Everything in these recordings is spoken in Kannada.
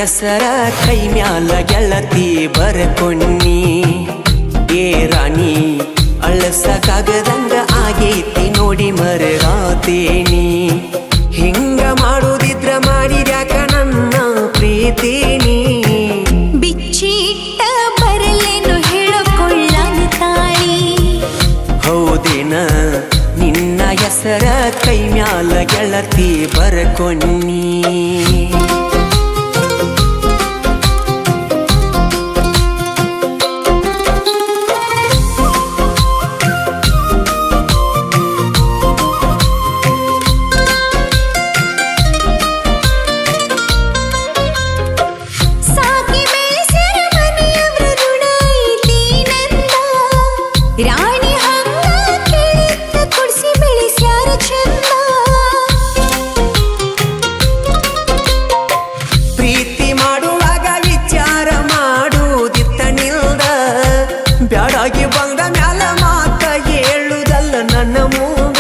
ಹೆಸರ ಕೈ ಮ್ಯಾಲ ಗೆಳತಿ ಬರ್ಕೊನ್ನಿ ಏ ರಾಣಿ ಅಳಸಕ್ಕಾಗದಂಗ ಆಗೈತಿ ನೋಡಿ ಮರಗಾತೇನಿ ಹಿಂಗ ಮಾಡುದಿದ್ರ ಮಾಡಿದ್ಯಾಕ ನನ್ನ ಪ್ರೀತಿನಿ ಬಿಚ್ಚಿಟ್ಟ ಬರಲೇನು ಹೇಳಿಕೊಳ್ಳನ ತಾಳಿ ಹೌದೇನ ನಿನ್ನ ಹೆಸರ ಕೈ ಮ್ಯಾಲ ಗೆಳತಿ ಬರ್ಕೊನ್ನಿ ರಾಣಿ ಹಂಗ ಕೇಳಿದ್ದ ಕುಡಿಸಿ ಬೆಳೆಸ್ಯಾರ ಚಂದ ಪ್ರೀತಿ ಮಾಡುವಾಗ ವಿಚಾರ ಮಾಡುದಿತ್ತ ನಿಲ್ದ ಬ್ಯಾಡಾಗಿ ಬಂದ ಮ್ಯಾಲ ಮಾತ ಹೇಳುದಲ್ಲ ನನ್ನ ಮೂಗ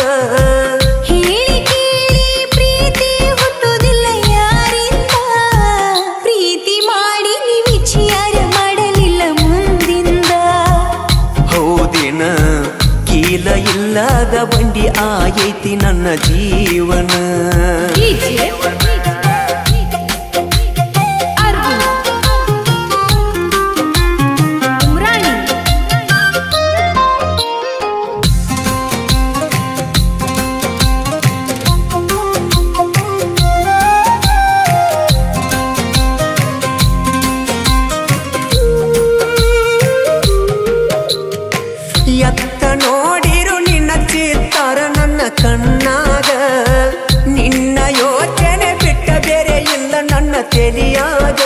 ಹೇಳಿ ಕೇಳಿ ಪ್ರೀತಿ ಹುಟ್ಟುವುದಿಲ್ಲ ಯಾರಿಂದ ಪ್ರೀತಿ ಮಾಡಿ ನೀ ವಿಚಾರ ಮಾಡಲಿಲ್ಲ ಮುಂದಿಂದ ಹೌದೇನ ಕೀಲ ಇಲ್ಲದ ಬಂಡಿ ಆಗೈತಿ ನನ್ನ ಜೀವನ ಎತ್ತ ನೋಡಿರು ನಿನ್ನ ಚಿತ್ತಾರ ನನ್ನ ಕಣ್ಣಾಗ ನಿನ್ನ ಯೋಚನೆ ಬಿಟ್ಟ ಬೇರೆ ಇಲ್ಲ ನನ್ನ ತೆಲಿಯಾಗ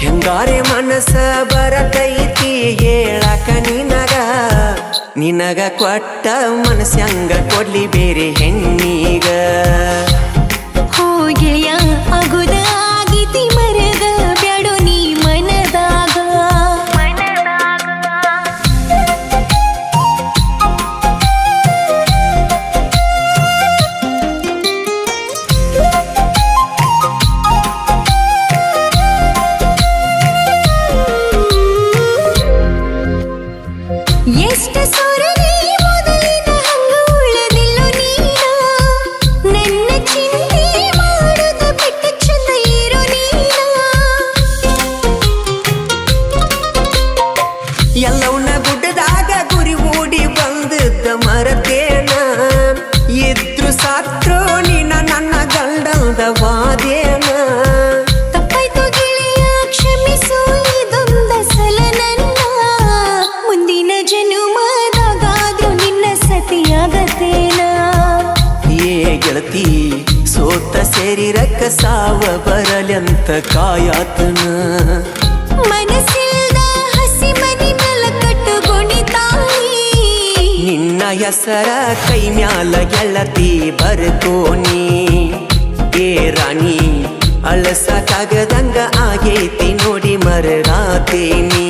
ಹೆಂಗಾರೆ ಮನಸ್ಸ ಬರತೈತಿ ಹೇಳಕ ನಿನಗ ಕೊಟ್ಟ ಮನಸ್ಸಂಗ ಕೊಡ್ಲಿ ಬೇರೆ ಹೆಣ್ಣಿಗ ಹೋಗೆಯ ಅಗುದ ಆಗಿತಿ ಮರದ ಬ್ಯಾಡೋ ನೀ ಮನದಾಗ ಎಷ್ಟ ಸೊರಗಿ ಮೊದಲಿನ ಹಂಗ ಉಳದಿಲ್ಲೋ ನೀನ ನನ್ನ ಚಿಂತೆ ಮಾಡುದ ಬಿಟ್ಟ ಚಂದ ಇರೋ ನೀನ ಎಲ್ಲವನ್ನ ಗುಡ್ಡದಾಗ ಗುರಿ ಓಡಿ ಬಂದದ್ದ ಮರತೇನ ಇದ್ರು ಸಾತ್ರು ನೀನ ನನ್ನ ಗಂಡಲ್ದ ವಾದೇನ ತಪ್ಪಾಯ್ತು ಗೆಳೆಯ ಕ್ಷಮಿಸು ಇದೊಂದ ಸಲ ನನ್ನ ಮುಂದಿನ ಜನುಮದಾಗಾದ್ರೂ ನಿನ್ನ ಸತಿಯಾಗತೇನ ಏ ಗೆಳತಿ ಸೋತ ಶರೀರಕ್ಕ ಸಾವ ಬರಲಂತ ಕಾಯಾತನ ಮನಸ್ಸಿಲ್ದ ಹಸಿ ಮನಿ ಮೇಲ ಕಟ್ಟುಗೊಂಡಿತಾಳಿ ನಿನ್ನ ಹೆಸರ ಕೈ ಮ್ಯಾಲ ಗೆಳತಿ ಬರ್ಕೋನಿ ಏ ರಾಣಿ ಅಳಸಕ್ಕಾಗದಂಗ ಆಗೈತಿ ನೋಡಿ ಮರಗಾತೇನಿ